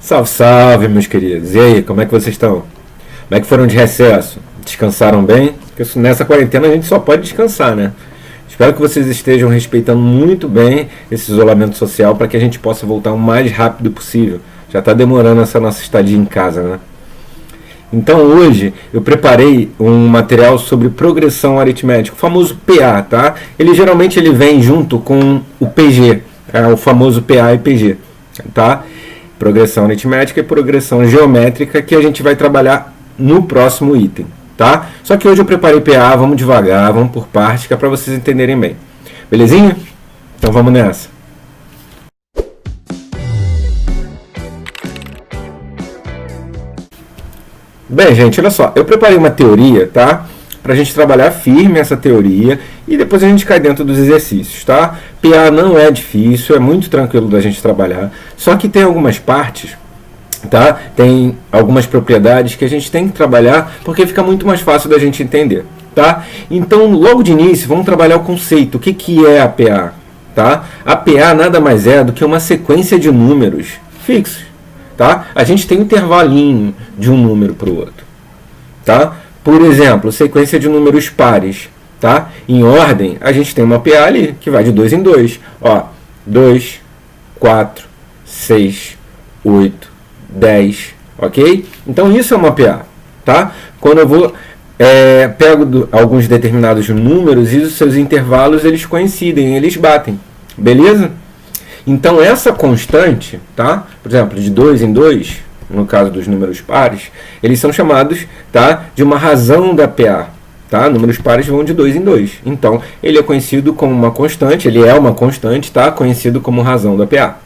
Salve, salve, meus queridos. E aí, como é que vocês estão? Como é que foram de recesso? Descansaram bem? Porque nessa quarentena a gente só pode descansar, né? Espero que vocês estejam respeitando muito bem esse isolamento social para que a gente possa voltar o mais rápido possível. Já está demorando essa nossa estadia em casa, né? Então hoje eu preparei um material sobre progressão aritmética, o famoso PA, tá? Ele vem junto com o PG, o famoso PA e PG, tá? Progressão aritmética e progressão geométrica, que a gente vai trabalhar no próximo item, tá? Só que hoje eu preparei PA, vamos devagar, vamos por partes, que é para vocês entenderem bem. Belezinha? Então vamos nessa. Bem, gente, olha só, eu preparei uma teoria, tá? Pra gente trabalhar firme essa teoria e depois a gente cai dentro dos exercícios, tá? PA não é difícil, é muito tranquilo da gente trabalhar, só que tem algumas partes, tá? Tem algumas propriedades que a gente tem que trabalhar porque fica muito mais fácil da gente entender, tá? Então, logo de início, vamos trabalhar o conceito. O que é a PA, tá? A PA nada mais é do que uma sequência de números fixos, tá? A gente tem um intervalinho de um número para o outro, tá? Por exemplo, sequência de números pares, tá? Em ordem, a gente tem uma PA ali, que vai de 2 em 2. Ó, 2, 4, 6, 8, 10, ok? Então isso é uma PA, tá? Quando eu vou, pego alguns determinados números e os seus intervalos, eles coincidem, eles batem, beleza? Então essa constante, tá? Por exemplo, de 2 em 2, no caso dos números pares, eles são chamados, tá, de uma razão da PA. Tá? Números pares vão de 2 em 2. Então, ele é conhecido como uma constante, ele é uma constante, tá? Conhecido como razão da PA.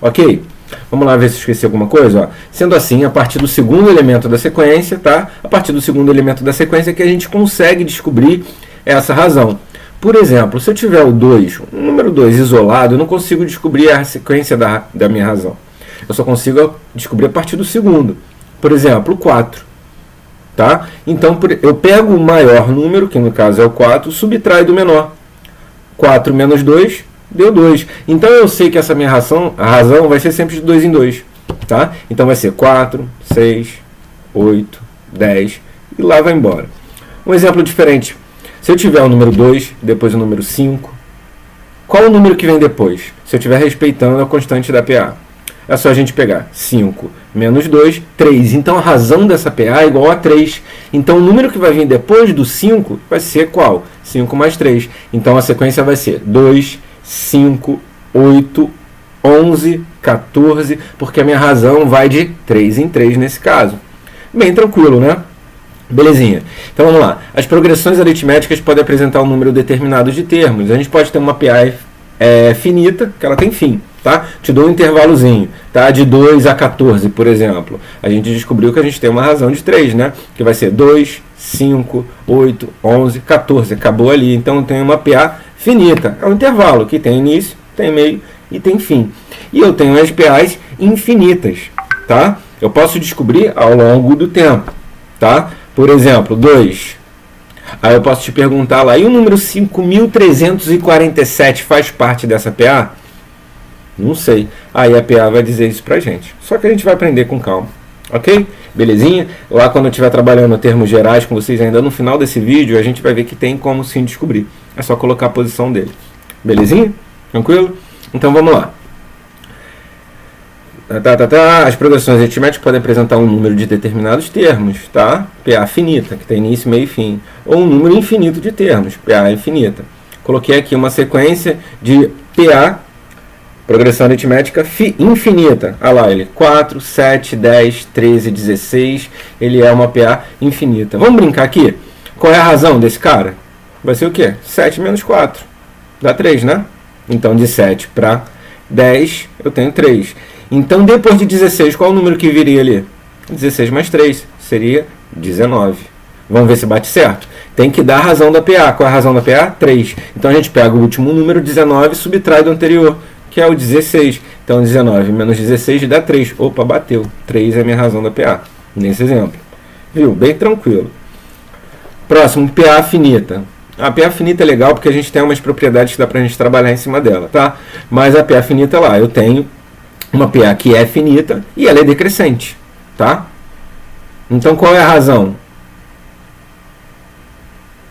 Ok? Vamos lá ver se eu esqueci alguma coisa. Ó. Sendo assim, a partir do segundo elemento da sequência, tá? A partir do segundo elemento da sequência que a gente consegue descobrir essa razão. Por exemplo, se eu tiver o 2, o número 2 isolado, eu não consigo descobrir a sequência da minha razão. Eu só consigo descobrir a partir do segundo. Por exemplo, o 4. Tá? Então, eu pego o maior número, que no caso é o 4, subtrai do menor. 4 menos 2 deu 2. Então, eu sei que essa minha a razão vai ser sempre de 2 em 2. Tá? Então, vai ser 4, 6, 8, 10 e lá vai embora. Um exemplo diferente. Se eu tiver o número 2, depois o número 5, qual o número que vem depois? Se eu estiver respeitando a constante da PA. É só a gente pegar 5 menos 2, 3. Então, a razão dessa PA é igual a 3. Então, o número que vai vir depois do 5 vai ser qual? 5 mais 3. Então, a sequência vai ser 2, 5, 8, 11, 14, porque a minha razão vai de 3 em 3 nesse caso. Bem tranquilo, né? Belezinha. Então, vamos lá. As progressões aritméticas podem apresentar um número determinado de termos. A gente pode ter uma PA finita, que ela tem fim. Tá? Te dou um intervalozinho, tá? De 2 a 14, por exemplo. A gente descobriu que a gente tem uma razão de 3, né? Que vai ser 2, 5, 8, 11, 14. Acabou ali. Então, eu tenho uma PA finita. É um intervalo que tem início, tem meio e tem fim. E eu tenho as PAs infinitas, tá? Eu posso descobrir ao longo do tempo, tá? Por exemplo, 2. Aí eu posso te perguntar lá, e o número 5.347 faz parte dessa PA? Não sei. Aí a PA vai dizer isso pra gente. Só que a gente vai aprender com calma. Ok? Belezinha? Lá quando eu estiver trabalhando termos gerais com vocês, ainda no final desse vídeo, a gente vai ver que tem como sim descobrir. É só colocar a posição dele. Belezinha? Tranquilo? Então vamos lá. As progressões aritméticas podem apresentar um número de determinados termos, tá? PA finita, que tem início, meio e fim. Ou um número infinito de termos, PA infinita. Coloquei aqui uma sequência de PA, progressão aritmética infinita. Olha lá, ele 4, 7, 10, 13, 16. Ele é uma PA infinita. Vamos brincar aqui? Qual é a razão desse cara? Vai ser o quê? 7 menos 4. Dá 3, né? Então, de 7 para 10, eu tenho 3. Então, depois de 16, qual é o número que viria ali? 16 mais 3. Seria 19. Vamos ver se bate certo? Tem que dar a razão da PA. Qual é a razão da PA? 3. Então, a gente pega o último número, 19, e subtrai do anterior, que é o 16. Então, 19 menos 16 dá 3. Opa, bateu. 3 é a minha razão da PA, nesse exemplo. Viu? Bem tranquilo. Próximo, PA finita. A PA finita é legal porque a gente tem umas propriedades que dá pra gente trabalhar em cima dela, tá? Mas a PA finita lá, eu tenho uma PA que é finita e ela é decrescente, tá? Então qual é a razão?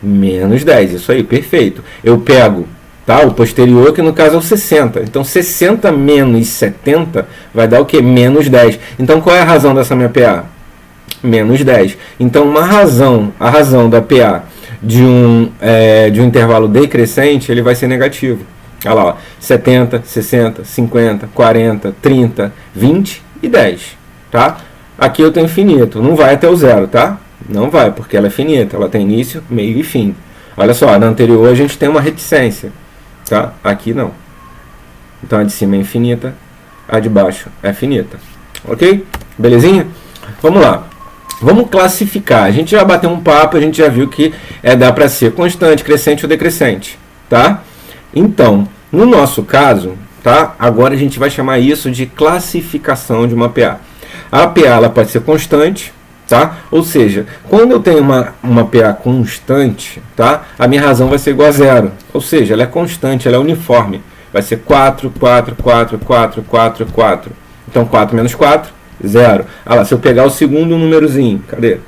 Menos 10, isso aí, perfeito. Eu pego, tá, o posterior, que no caso é o 60. Então 60 menos 70 vai dar o quê? Menos 10. Então qual é a razão dessa minha PA? Menos 10. Então a razão da PA de um intervalo decrescente, ele vai ser negativo. Olha lá, ó, 70, 60, 50, 40, 30, 20 e 10. Tá? Aqui eu tenho finito, não vai até o zero, tá? Não vai, porque ela é finita, ela tem início, meio e fim. Olha só, na anterior a gente tem uma reticência, tá? Aqui não. Então a de cima é infinita, a de baixo é finita. Ok? Belezinha? Vamos lá. Vamos classificar. A gente já bateu um papo, a gente já viu que dá para ser constante, crescente ou decrescente, tá? Então, no nosso caso, tá? Agora a gente vai chamar isso de classificação de uma PA. A PA ela pode ser constante, tá? Ou seja, quando eu tenho uma PA constante, tá? A minha razão vai ser igual a zero. Ou seja, ela é constante, ela é uniforme. Vai ser 4, 4, 4, 4, 4, 4. Então 4 menos 4, 0. Ah lá, se eu pegar o segundo númerozinho, cadê?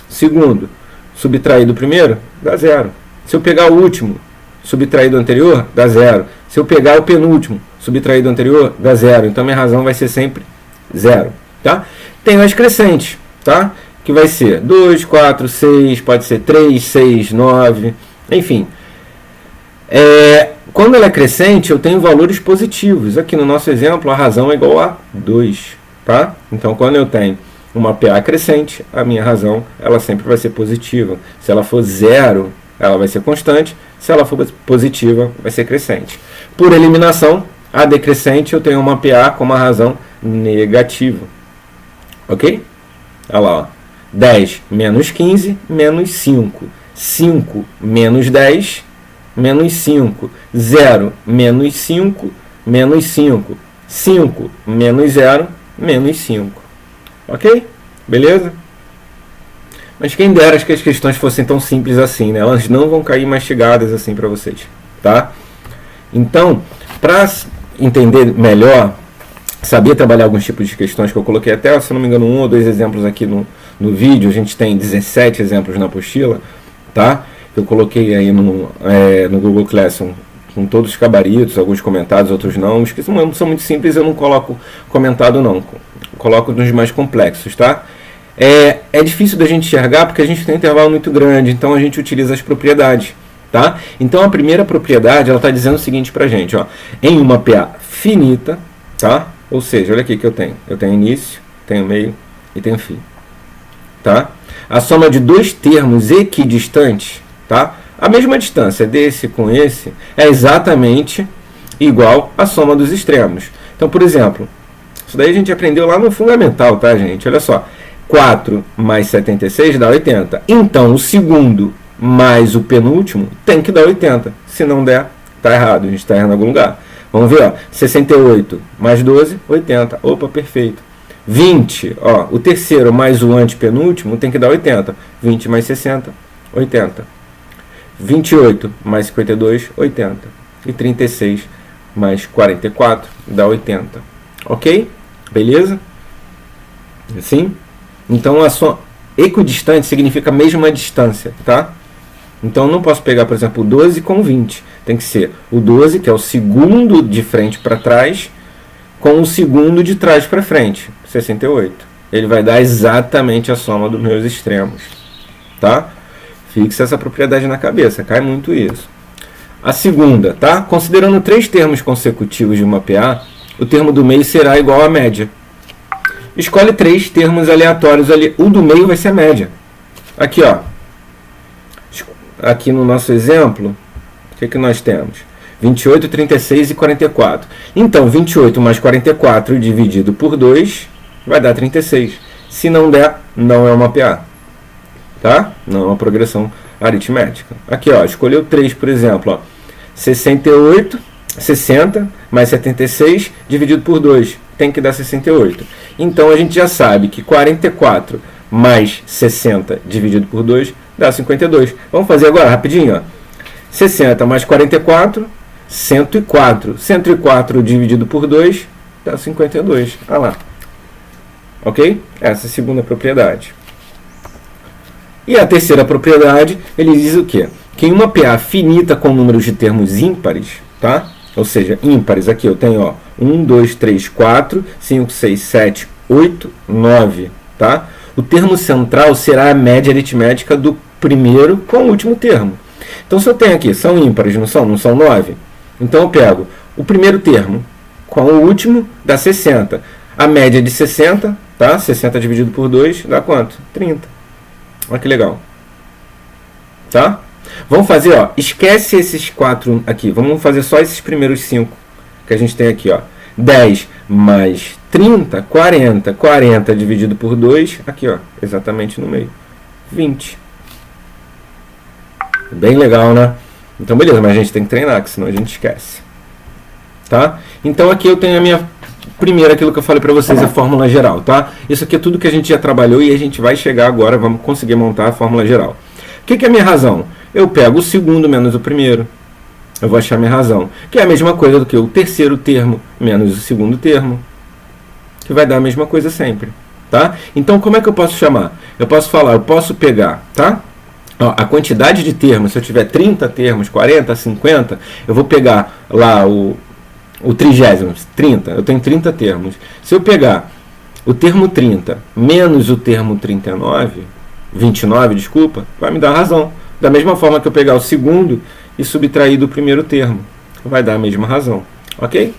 Segundo, subtrair do primeiro, dá 0. Se eu pegar o último, subtrair do anterior, dá 0. Se eu pegar o penúltimo, subtrair do anterior, dá 0. Então minha razão vai ser sempre 0. Tá? Tem as crescentes, tá? Que vai ser 2, 4, 6, pode ser 3, 6, 9, enfim. Quando ela é crescente, eu tenho valores positivos. Aqui no nosso exemplo, a razão é igual a 2. Tá? Então, quando eu tenho uma PA crescente, a minha razão ela sempre vai ser positiva. Se ela for 0, ela vai ser constante. Se ela for positiva, vai ser crescente. Por eliminação, a decrescente eu tenho uma PA com uma razão negativa. Ok? Olha lá, ó. 10 menos 15, menos 5. 5 menos 10, menos 5. 0 menos 5, menos 5. 5 menos 0, menos 5. Ok? Beleza? Mas quem dera que as questões fossem tão simples assim, né? Elas não vão cair mastigadas assim para vocês, tá? Então, para entender melhor, saber trabalhar alguns tipos de questões que eu coloquei até, se não me engano, 1 ou 2 exemplos aqui no vídeo, a gente tem 17 exemplos na apostila, tá? Eu coloquei aí no Google Classroom com todos os gabaritos, alguns comentados, outros não. Os que são muito simples eu não coloco comentado não, coloco nos mais complexos, tá? É difícil da gente enxergar porque a gente tem um intervalo muito grande, então a gente utiliza as propriedades, tá? Então a primeira propriedade, ela está dizendo o seguinte pra gente, ó, em uma PA finita, tá? Ou seja, olha aqui que eu tenho início, tenho meio e tenho fim, tá? A soma de dois termos equidistantes, tá? A mesma distância desse com esse é exatamente igual à soma dos extremos. Então, por exemplo, isso daí a gente aprendeu lá no fundamental, tá, gente? Olha só, 4 mais 76 dá 80. Então, o segundo mais o penúltimo tem que dar 80. Se não der, tá errado, a gente está errando em algum lugar. Vamos ver, ó, 68 mais 12, 80. Opa, perfeito. 20, ó, o terceiro mais o antepenúltimo tem que dar 80. 20 mais 60, 80. 28 mais 52, 80. E 36 mais 44 dá 80. Ok? Beleza? Assim? Então, a soma equidistante significa a mesma distância, tá? Então, eu não posso pegar, por exemplo, o 12 com o 20. Tem que ser o 12, que é o segundo de frente para trás, com o segundo de trás para frente, 68. Ele vai dar exatamente a soma dos meus extremos, tá? Fixe essa propriedade na cabeça, cai muito isso. A segunda, tá? Considerando 3 termos consecutivos de uma PA, o termo do meio será igual à média. Escolhe 3 termos aleatórios ali. O do meio vai ser a média. Aqui, ó. Aqui no nosso exemplo, o que nós temos? 28, 36 e 44. Então, 28 mais 44 dividido por 2 vai dar 36. Se não der, não é uma PA. Tá? Não é uma progressão aritmética. Aqui, ó, escolheu 3, por exemplo. Ó. 60 mais 76 dividido por 2 tem que dar 68. Então, a gente já sabe que 44 mais 60 dividido por 2 dá 52. Vamos fazer agora, rapidinho. Ó. 60 mais 44, 104. 104 dividido por 2 dá 52. Ah lá. Ok? Essa é a segunda propriedade. E a terceira propriedade, ele diz o quê? Que em uma PA finita com números de termos ímpares, tá? Ou seja, ímpares, aqui eu tenho, ó, 1, 2, 3, 4, 5, 6, 7, 8, 9, tá? O termo central será a média aritmética do primeiro com o último termo. Então, se eu tenho aqui, são ímpares, não são? Não são 9? Então, eu pego o primeiro termo com o último, dá 60. A média de 60, tá? 60 dividido por 2, dá quanto? 30. Olha que legal. Tá? Vamos fazer, ó, esquece esses 4 aqui. Vamos fazer só esses primeiros 5 que a gente tem aqui, ó. 10 mais 30, 40. 40 dividido por 2, aqui, ó, exatamente no meio. 20. Bem legal, né? Então, beleza, mas a gente tem que treinar, que senão a gente esquece. Tá? Então, aqui eu tenho a minha primeira, aquilo que eu falei para vocês, a fórmula geral, tá? Isso aqui é tudo que a gente já trabalhou e a gente vai chegar agora, vamos conseguir montar a fórmula geral. O que é a minha razão? Eu pego o segundo menos o primeiro. Eu vou achar a minha razão. Que é a mesma coisa do que o terceiro termo menos o segundo termo. Que vai dar a mesma coisa sempre. Tá? Então, como é que eu posso chamar? Eu posso falar, eu posso pegar, tá? Ó, a quantidade de termos, se eu tiver 30 termos, 40, 50, eu vou pegar lá o 30º, 30, eu tenho 30 termos. Se eu pegar o termo 30 menos o termo 29, desculpa, vai me dar a razão. Da mesma forma que eu pegar o segundo e subtrair do primeiro termo, vai dar a mesma razão. Ok?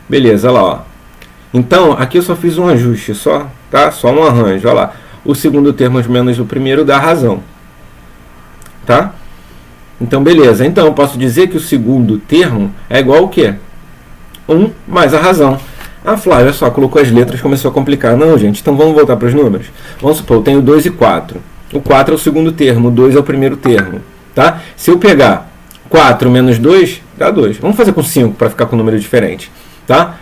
Beleza, olha lá. Ó. Então, aqui eu só fiz um ajuste, tá? Só um arranjo, olha lá. O segundo termo menos o primeiro dá razão. Tá? Então, beleza. Então, eu posso dizer que o segundo termo é igual ao quê? 1 mais a razão. Ah, Flávio, olha só, colocou as letras, começou a complicar. Não, gente, então vamos voltar para os números. Vamos supor, eu tenho 2 e 4. O 4 é o segundo termo, o 2 é o primeiro termo. Tá? Se eu pegar 4 menos 2, dá 2. Vamos fazer com 5 para ficar com um número diferente. Tá?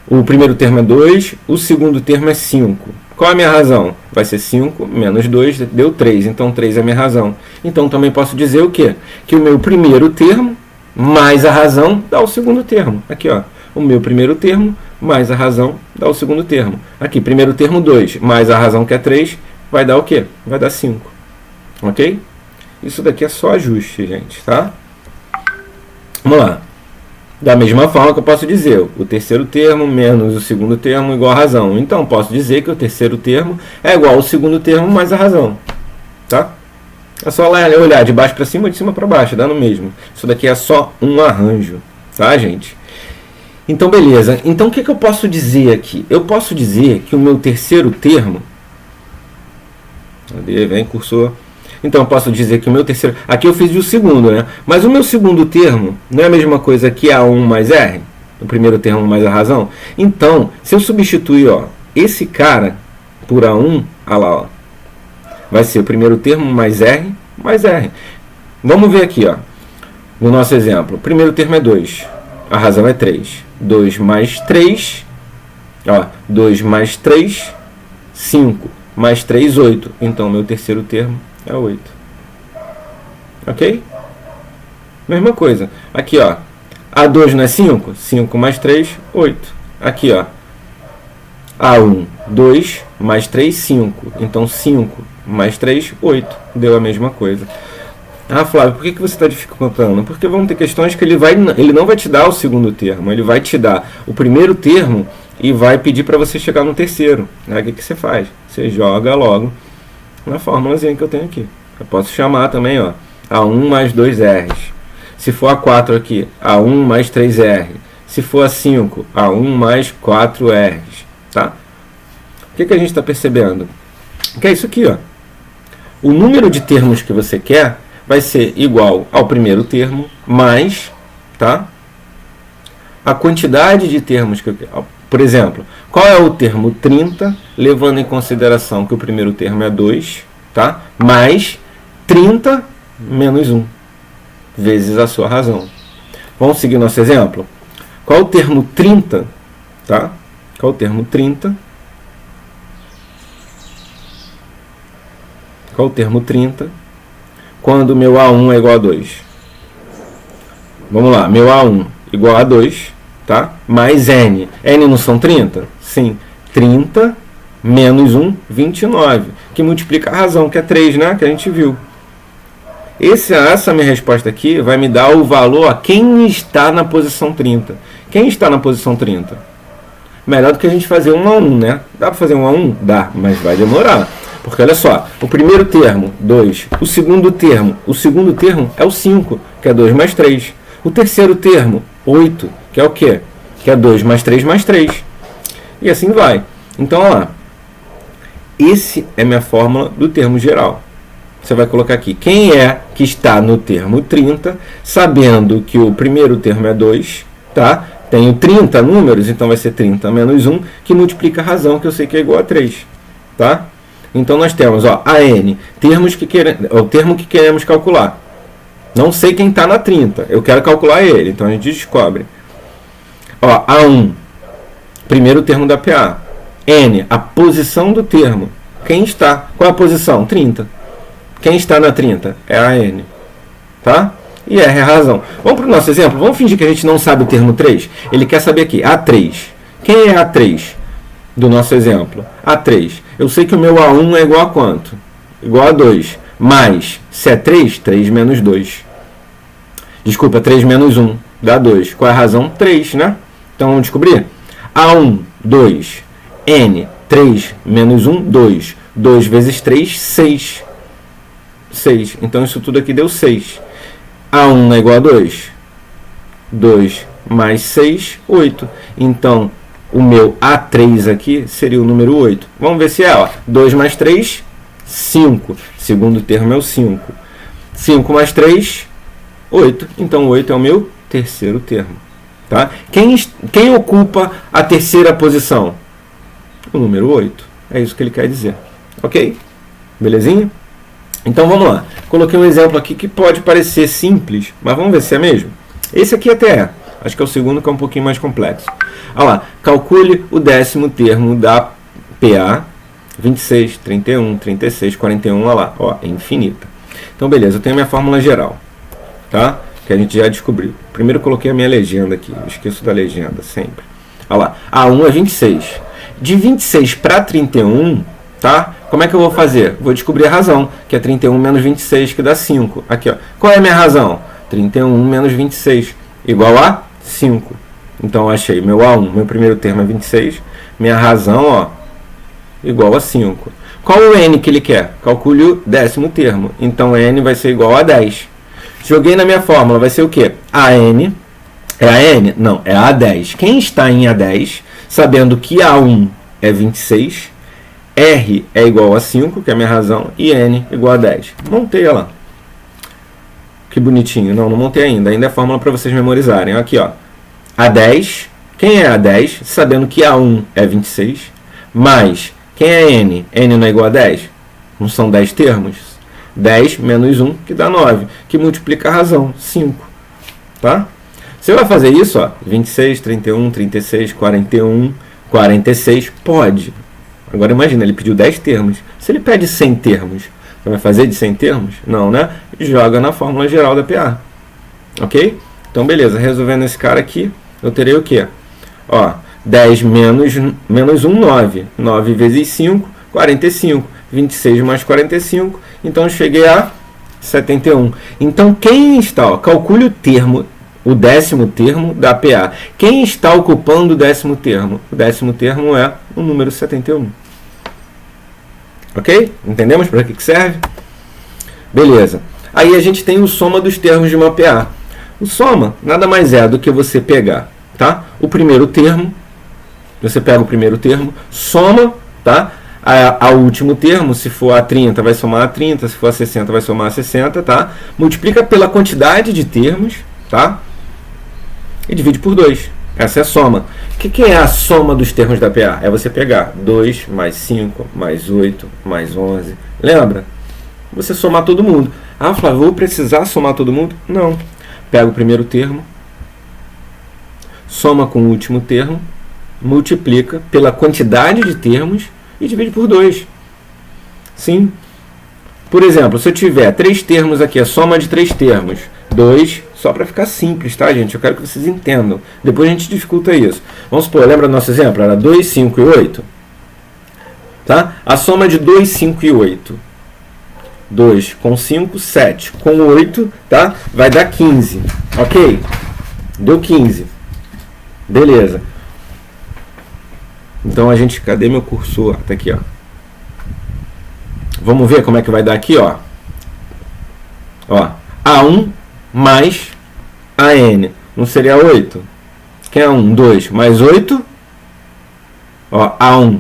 O primeiro termo é 2, o segundo termo é 5. Qual é a minha razão? Vai ser 5 menos 2, deu 3. Então, 3 é a minha razão. Então, também posso dizer o quê? Que o meu primeiro termo mais a razão dá o segundo termo. Aqui, ó. O meu primeiro termo mais a razão dá o segundo termo. Aqui, primeiro termo 2 mais a razão que é 3, vai dar o quê? Vai dar 5. Ok? Isso daqui é só ajuste, gente, tá? Vamos lá. Da mesma forma que eu posso dizer, o terceiro termo menos o segundo termo igual a razão. Então, posso dizer que o terceiro termo é igual ao segundo termo mais a razão. Tá? É só olhar de baixo para cima ou de cima para baixo, dá no mesmo. Isso daqui é só um arranjo. Tá, gente? Então, beleza. Então, o que eu posso dizer aqui? Eu posso dizer que o meu terceiro termo... Cadê? Vem, cursor. Então, eu posso dizer que o meu terceiro... Aqui eu fiz o segundo, né? Mas o meu segundo termo não é a mesma coisa que A1 mais R? O primeiro termo mais a razão? Então, se eu substituir, ó, esse cara por A1, olha lá, ó, vai ser o primeiro termo mais R. Vamos ver aqui, ó, no nosso exemplo. O primeiro termo é 2. A razão é 3. 2 mais 3, ó, 2 mais 3, 5. Mais 3, 8. Então, meu terceiro termo é 8. Ok? Mesma coisa. Aqui, ó. A2 não é 5? 5 mais 3, 8. Aqui, ó. A1, 2 mais 3, 5. Então, 5 mais 3, 8. Deu a mesma coisa. Ah, Flávio, por que você está dificultando? Porque vão ter questões que ele não vai te dar o segundo termo. Ele vai te dar o primeiro termo e vai pedir para você chegar no terceiro. Aí, o que você faz? Você joga logo na fórmulazinha que eu tenho aqui. Eu posso chamar também, ó, A1 mais 2R's. Se for A4 aqui, A1 mais 3R. Se for A5, A1 mais 4R's. Tá? O que a gente está percebendo? Que é isso aqui, ó. O número de termos que você quer vai ser igual ao primeiro termo mais, tá, a quantidade de termos que eu quero. Por exemplo, qual é o termo 30, levando em consideração que o primeiro termo é 2, tá? Mais 30 menos 1, vezes a sua razão. Vamos seguir nosso exemplo? Qual é o termo 30, tá? Qual é o termo 30? Qual é o termo 30? Quando o meu A1 é igual a 2. Vamos lá, meu A1 igual a 2, tá? Mais N. N não são 30? Sim. 30 menos 1, 29. Que multiplica a razão, que é 3, né? Que a gente viu. Essa minha resposta aqui vai me dar o valor a quem está na posição 30. Quem está na posição 30? Melhor do que a gente fazer 1 a 1, né? Dá para fazer 1 a 1? Dá, mas vai demorar. Porque olha só, o primeiro termo, 2. O segundo termo é o 5, que é 2 mais 3. O terceiro termo, 8, que é o quê? Que é 2 mais 3 mais 3. E assim vai. Então, olha lá. Esse é minha fórmula do termo geral. Você vai colocar aqui quem é que está no termo 30, sabendo que o primeiro termo é 2, tá? Tenho 30 números, então vai ser 30 menos 1, que multiplica a razão, que eu sei que é igual a 3, tá? Então nós temos, ó, a N, o termo que queremos calcular. Não sei quem está na 30, eu quero calcular ele, então a gente descobre. Ó, A1, primeiro termo da PA. N, a posição do termo. Quem está? Qual a posição? 30. Quem está na 30? É a N. Tá? E R é a razão. Vamos para o nosso exemplo? Vamos fingir que a gente não sabe o termo 3? Ele quer saber aqui, A3. Quem é A3 do nosso exemplo? A3. Eu sei que o meu A1 é igual a quanto? Igual a 2. Mas, se é 3, 3 menos 2. Desculpa, 3 menos 1 dá 2. Qual é a razão? 3, né? Então vamos descobrir. A1, 2. N, 3 menos 1, 2. 2 vezes 3, 6. 6. Então isso tudo aqui deu 6. A1 é igual a 2. 2 mais 6, 8. Então o meu A3 aqui seria o número 8. Vamos ver se é. Ó. 2 mais 3, 5. Segundo termo é o 5. 5 mais 3, 8. Então 8 é o meu terceiro termo. Tá? Quem ocupa a terceira posição? O número 8. É isso que ele quer dizer. Ok? Belezinha? Então vamos lá. Coloquei um exemplo aqui que pode parecer simples, mas vamos ver se é mesmo. Esse aqui até é. Acho que é o segundo, que é um pouquinho mais complexo. Olha lá. Calcule o 10º termo da PA. 26, 31, 36, 41. Olha lá. Ó, é infinita. Então beleza, eu tenho a minha fórmula geral. Tá? Que a gente já descobriu. Primeiro eu coloquei a minha legenda aqui. Eu esqueço da legenda sempre. Olha lá. A1 é 26. De 26 para 31, tá? Como é que eu vou fazer? Vou descobrir a razão, que é 31 menos 26, que dá 5. Aqui, ó. Qual é a minha razão? 31 menos 26, igual a 5. Então, eu achei meu A1, meu primeiro termo é 26. Minha razão, ó, igual a 5. Qual o N que ele quer? Calcule o 10º termo. Então, N vai ser igual a 10. Joguei na minha fórmula, vai ser o quê? AN. É a N? Não, é a A10. Quem está em A10, sabendo que A1 é 26, R é igual a 5, que é a minha razão, e N igual a 10. Montei ela. Que bonitinho. Não montei ainda. Ainda é fórmula para vocês memorizarem. Aqui, ó. A10. Quem é A10? Sabendo que A1 é 26. Mais, quem é N? N não é igual a 10? Não são 10 termos? 10 menos 1, que dá 9. Que multiplica a razão, 5. Tá? Você vai fazer isso, ó. 26, 31, 36, 41, 46. Pode. Agora imagina, ele pediu 10 termos. Se ele pede 100 termos, você vai fazer de 100 termos? Não, né? Joga na fórmula geral da PA. Ok? Então, beleza. Resolvendo esse cara aqui, eu terei o quê? Ó, 10 menos 1, 9. 9 vezes 5, 45. 26 mais 45. Então, eu cheguei a 71. Então, quem está? Ó, calcule o termo, o 10º termo da PA. Quem está ocupando o 10º termo? O 10º termo é o número 71. Ok? Entendemos para que serve? Beleza. Aí a gente tem o soma dos termos de uma PA. O soma nada mais é do que você pegar, tá? O primeiro termo, você pega o primeiro termo, soma, tá? Ao último termo, se for a 30, vai somar a 30, se for a 60, vai somar a 60, tá? Multiplica pela quantidade de termos, tá? E divide por 2. Essa é a soma. O que é a soma dos termos da PA? É você pegar 2 mais 5 mais 8 mais 11. Lembra? Você somar todo mundo. Ah, Flávio, vou precisar somar todo mundo? Não. Pega o primeiro termo, soma com o último termo, multiplica pela quantidade de termos e divide por 2. Sim. Por exemplo, se eu tiver 3 termos aqui, a soma de 3 termos, 2 só para ficar simples, tá, gente? Eu quero que vocês entendam. Depois a gente discuta isso. Vamos supor, lembra do nosso exemplo? Era 2, 5 e 8. Tá? A soma de 2, 5 e 8. 2 com 5, 7. Com 8, tá? Vai dar 15. Ok? Deu 15. Beleza. Então a gente... Cadê meu cursor? Tá aqui, ó. Vamos ver como é que vai dar aqui, ó. Ó. A1 mais AN. Não seria 8? Quem é 1? 2. Mais 8. Ó. A1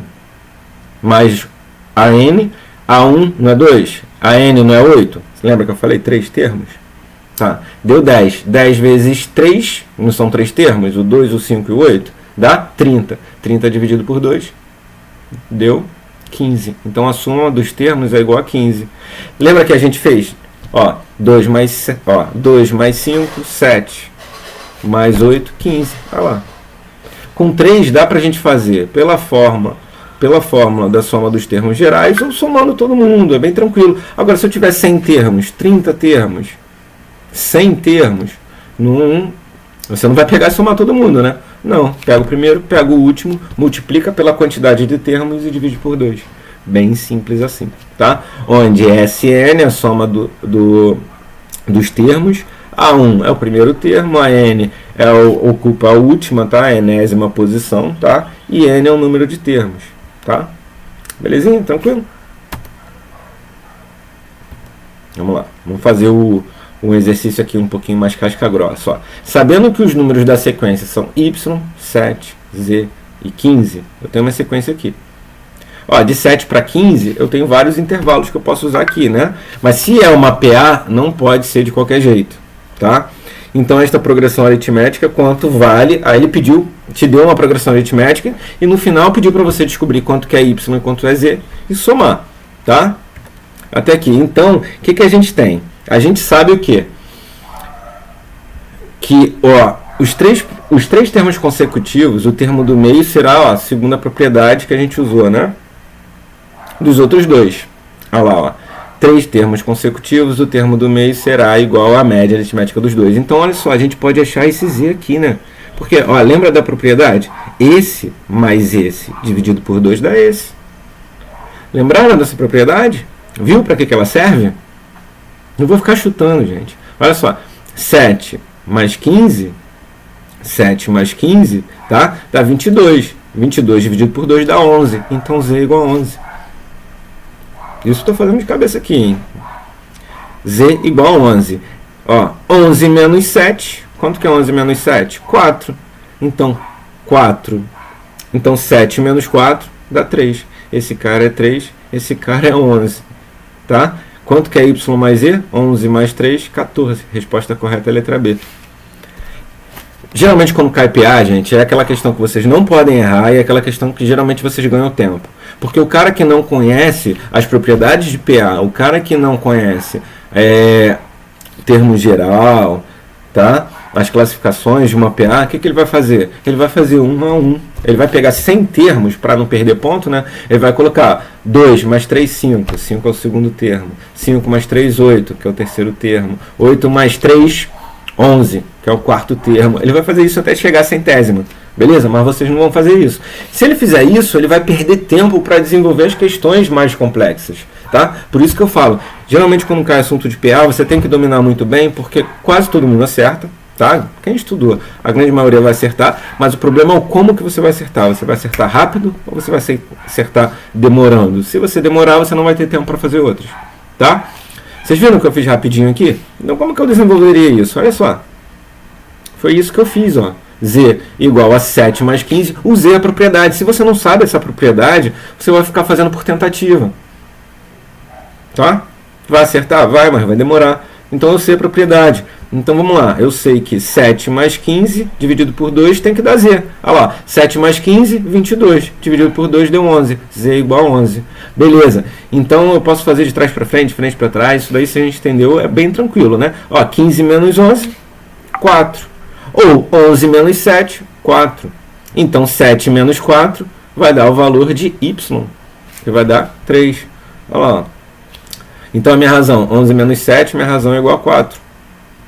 mais AN. A1 não é 2? AN não é 8? Você lembra que eu falei 3 termos? Tá. Deu 10. 10 vezes 3, não são 3 termos? O 2, o 5 e o 8? Dá 30. 30 dividido por 2 deu 15. Então a soma dos termos é igual a 15. Lembra que a gente fez? Ó, 2 mais 5, 7. Mais 8, 15. Olha lá. Com 3 dá pra gente fazer pela fórmula da soma dos termos gerais ou somando todo mundo. É bem tranquilo. Agora, se eu tiver 100 termos, 30 termos, 100 termos, você não vai pegar e somar todo mundo, né? Não, pega o primeiro, pega o último, multiplica pela quantidade de termos e divide por 2. Bem simples assim, tá? Onde SN é a soma dos termos, A1 é o primeiro termo, a N ocupa a última, tá? A enésima posição, tá? E N é o número de termos, tá? Belezinha? Tranquilo? Vamos lá, vamos fazer um exercício aqui um pouquinho mais casca grossa. Ó. Sabendo que os números da sequência são Y, 7, Z e 15, eu tenho uma sequência aqui. Ó, de 7 para 15, eu tenho vários intervalos que eu posso usar aqui, né? Mas se é uma PA, não pode ser de qualquer jeito, tá? Então, esta progressão aritmética, quanto vale? Aí ele te deu uma progressão aritmética e no final pediu para você descobrir quanto que é Y e quanto é Z e somar, tá? Até aqui. Então, o que a gente tem? A gente sabe o quê? Que ó, os três termos consecutivos, o termo do meio será ó, a segunda propriedade que a gente usou, né? Dos outros dois. Olha lá, ó. 3 termos consecutivos, o termo do meio será igual à média aritmética dos dois. Então, olha só, a gente pode achar esse Z aqui, né? Porque, ó, lembra da propriedade? Esse mais esse dividido por 2 dá esse. Lembraram dessa propriedade? Viu para que ela serve? Não vou ficar chutando, gente. Olha só, 7 mais 15, 7 mais 15, tá? Dá 22. 22 dividido por 2 dá 11. Então Z é igual a 11. Isso estou fazendo de cabeça aqui, hein? Z igual a 11. Ó, 11 menos 7. Quanto que é 11 menos 7? 4. Então, 4. Então, 7 menos 4 dá 3. Esse cara é 3. Esse cara é 11. Tá? Quanto que é Y mais Z? 11 mais 3, 14. Resposta correta é a letra B. Geralmente, quando cai PA, gente, é aquela questão que vocês não podem errar e é aquela questão que geralmente vocês ganham tempo. Porque o cara que não conhece as propriedades de PA, o cara que não conhece termo geral, tá? As classificações de uma PA, o que ele vai fazer? Ele vai fazer 1 a 1. Ele vai pegar 100 termos para não perder ponto, né? Ele vai colocar 2 mais 3, 5. 5 é o segundo termo. 5 mais 3, 8, que é o terceiro termo. 8 mais 3, 11, que é o quarto termo. Ele vai fazer isso até chegar à centésima. Beleza? Mas vocês não vão fazer isso. Se ele fizer isso, ele vai perder tempo para desenvolver as questões mais complexas. Tá? Por isso que eu falo, geralmente quando cai assunto de PA, você tem que dominar muito bem, porque quase todo mundo acerta. Tá? Quem estudou, a grande maioria vai acertar, mas o problema é o como que você vai acertar. Você vai acertar rápido ou você vai acertar demorando? Se você demorar, você não vai ter tempo para fazer outros. Tá? Vocês viram que eu fiz rapidinho aqui? Então, como que eu desenvolveria isso? Olha só. Foi isso que eu fiz, ó. Z igual a 7 mais 15. O Z é a propriedade. Se você não sabe essa propriedade, você vai ficar fazendo por tentativa. Tá? Vai acertar? Vai, mas vai demorar. Então eu sei a propriedade. Então vamos lá. Eu sei que 7 mais 15 dividido por 2 tem que dar Z. Olha lá. 7 mais 15, 22. Dividido por 2 deu 11. Z igual a 11. Beleza. Então eu posso fazer de trás para frente, de frente para trás. Isso daí, se a gente entendeu, é bem tranquilo, né? Ó, 15 menos 11, 4. Ou 11 menos 7, 4. Então 7 menos 4 vai dar o valor de Y, que vai dar 3. Olha lá. Então a minha razão, 11 menos 7, minha razão é igual a 4.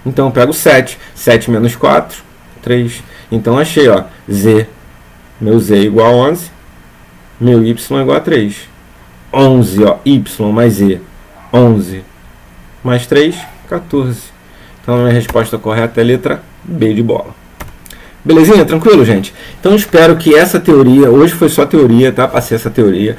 Então eu pego 7. 7 menos 4, 3. Então achei, ó, Z, meu Z igual a 11, meu Y igual a 3. 11, ó, Y mais Z, 11 mais 3, 14. Então a minha resposta correta é a letra B de bola. Belezinha? Tranquilo, gente? Então eu espero que essa teoria, hoje foi só teoria, tá? Passei essa teoria.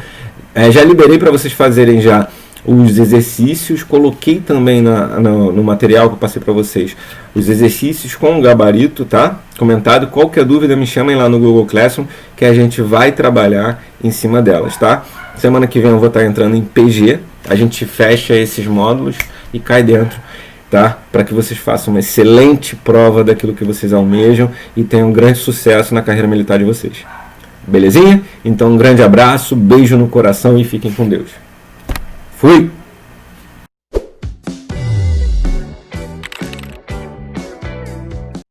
Já liberei para vocês fazerem já os exercícios, coloquei também no material que eu passei para vocês os exercícios com o gabarito, tá? Comentado. Qualquer dúvida me chamem lá no Google Classroom que a gente vai trabalhar em cima delas, tá? Semana que vem eu vou estar entrando em PG, a gente fecha esses módulos e cai dentro, tá? Para que vocês façam uma excelente prova daquilo que vocês almejam e tenham um grande sucesso na carreira militar de vocês. Belezinha? Então um grande abraço, beijo no coração e fiquem com Deus. Fui!